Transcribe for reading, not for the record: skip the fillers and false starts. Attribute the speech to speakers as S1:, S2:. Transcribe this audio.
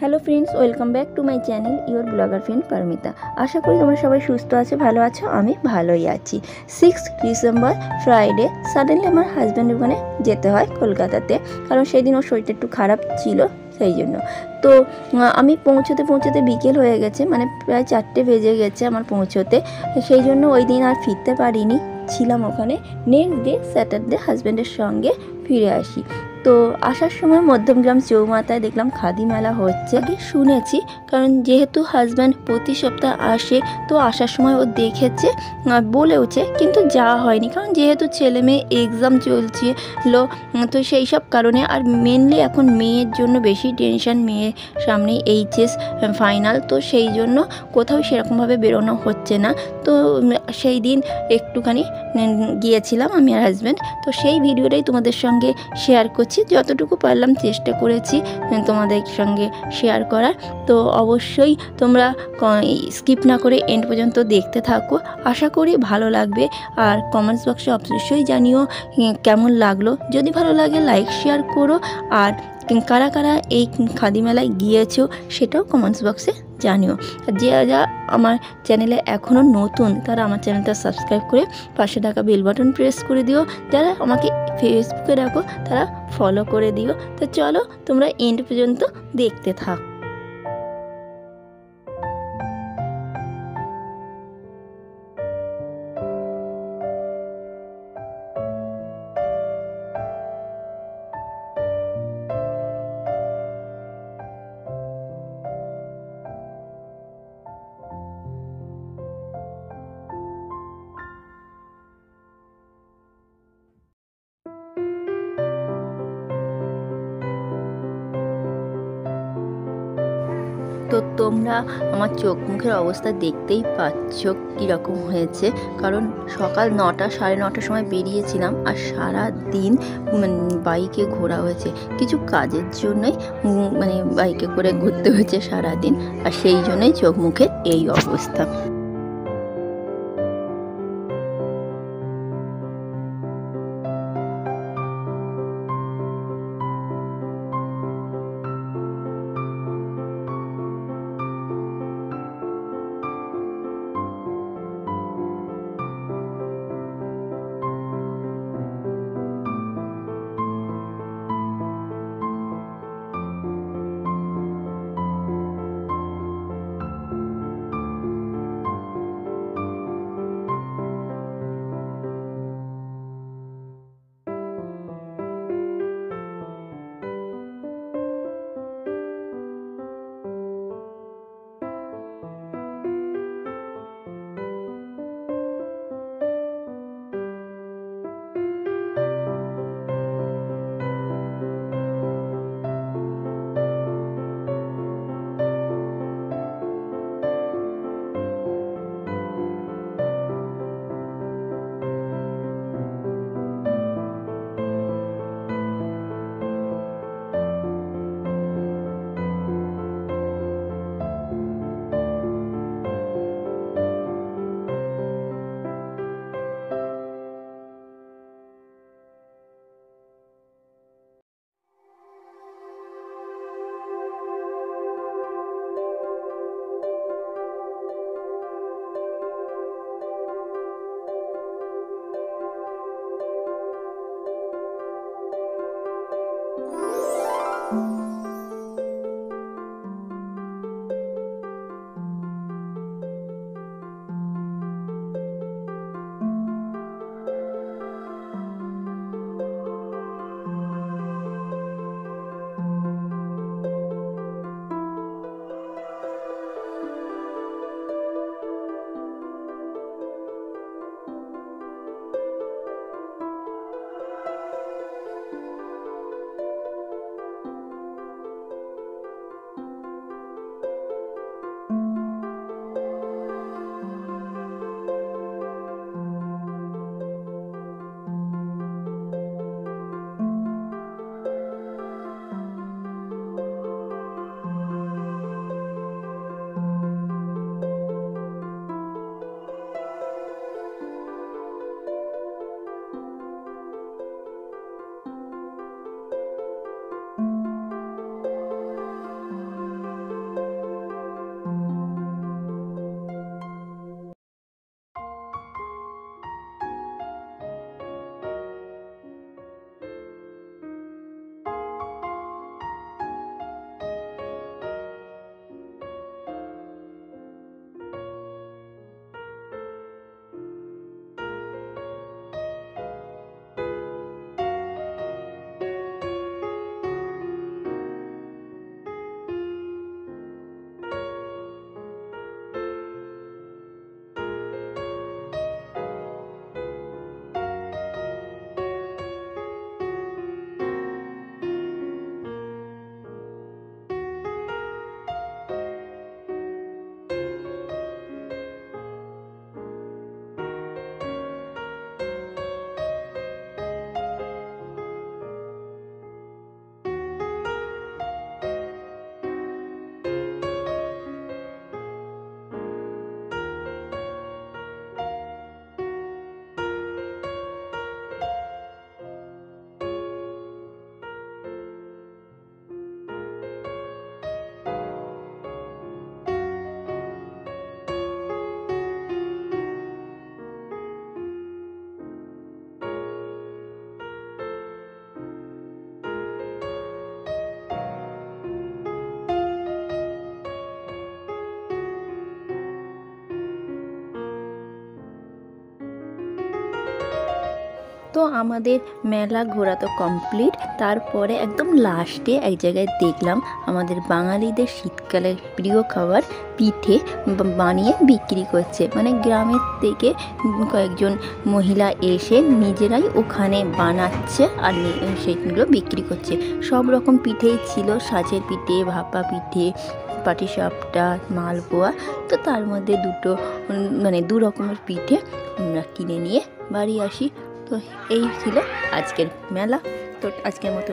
S1: Hello friends, welcome back to my channel your blogger friend Paramita. আশা করি তোমরা সবাই সুস্থ আছো, ভালো আছো। আমি ভালোই আছি। 6 ডিসেম্বর ফ্রাইডে সাডেনলি আমার হাজব্যান্ডের ওখানে যেতে হয় কলকাতাতে, কারণ সেই দিন ওর শরীরটা একটু খারাপ ছিল, সেই জন্য। তো আমি পৌঁছতে বিকেল হয়ে গেছে, মানে প্রায় 4টে বেজে গেছে আমার পৌঁছতে। সেই জন্য ওই দিন আর ফিরতে পারিনি, ছিলাম ওখানে। নেক্সট ডে স্যাটারডে হাজব্যান্ডের সঙ্গে ফিরে আসি। তো আসার সময় মধ্যমগ্রাম চৌমাথায় দেখলাম খাদি মেলা হচ্ছে। আগে শুনেছি, কারণ যেহেতু হাজব্যান্ড প্রতি সপ্তাহ আসে, তো আসার সময় ও দেখেছে, বলেওছে, কিন্তু যাওয়া হয়নি, কারণ যেহেতু ছেলে মেয়ে এক্সাম চলছিল, তো সেই সব কারণে। আর মেনলি এখন মেয়ের জন্য বেশি টেনশন, মেয়ের সামনে এইচএস ফাইনাল, তো সেই জন্য কোথাও সেরকমভাবে বেরোনো হচ্ছে না। তো সেই দিন একটুখানি গিয়েছিলাম আমি আর হাজব্যান্ড। তো সেই ভিডিওটাই তোমাদের সঙ্গে শেয়ার করছি, যতটুকু পারলাম চেষ্টা করেছি তোমাদের সঙ্গে শেয়ার করার। তো অবশ্যই তোমরা স্কিপ না করে এন্ড পর্যন্ত দেখতে থাকো, আশা করি ভালো লাগবে। আর কমেন্টস বক্সে অবশ্যই জানিও কেমন লাগলো। যদি ভালো লাগে লাইক শেয়ার করো, আর কারা কারা এই খাদি মেলায় গিয়েছো সেটাও কমেন্টস বক্সে জানিও। যারা আমার চ্যানেলে এখনও নতুন, তারা আমার চ্যানেলটা সাবস্ক্রাইব করে পাশে থাকা বেল বাটন প্রেস করে দিও। যারা আমাকে ফেসবুকে রাখো তারা ফলো করে দিও। তো চলো তোমরা এন্ড পর্যন্ত দেখতে থাকো। তো তোমরা আমার চোখ মুখের অবস্থা দেখতেই পাচ্ছ কীরকম হয়েছে, কারণ সকাল 9টা 9:30টার সময় বেরিয়েছিলাম, আর সারা দিন বাইকে ঘোরা হয়েছে। কিছু কাজের জন্যই মানে বাইকে করে ঘুরতে হয়েছে সারাদিন, আর সেই জন্যই চোখ মুখের এই অবস্থা। তো আমাদের মেলা ঘোরা তো কমপ্লিট। তারপরে একদম লাস্টে এক জায়গায় দেখলাম আমাদের বাঙালিদের শীতকালের প্রিয় খাবার পিঠে বানিয়ে বিক্রি করছে। মানে গ্রামের থেকে কয়েকজন মহিলা এসে নিজেরাই ওখানে বানাচ্ছে আর সেইগুলো বিক্রি করছে। সব রকম পিঠেই ছিল, সাজের পিঠে, ভাপা পিঠে, পাটিসাপটা, মালপোয়া। তো তার মধ্যে দু রকমের পিঠে আমরা কিনে নিয়ে বাড়ি আসি। তো এই ছিল আজকের মেলা। তো আজকের মতো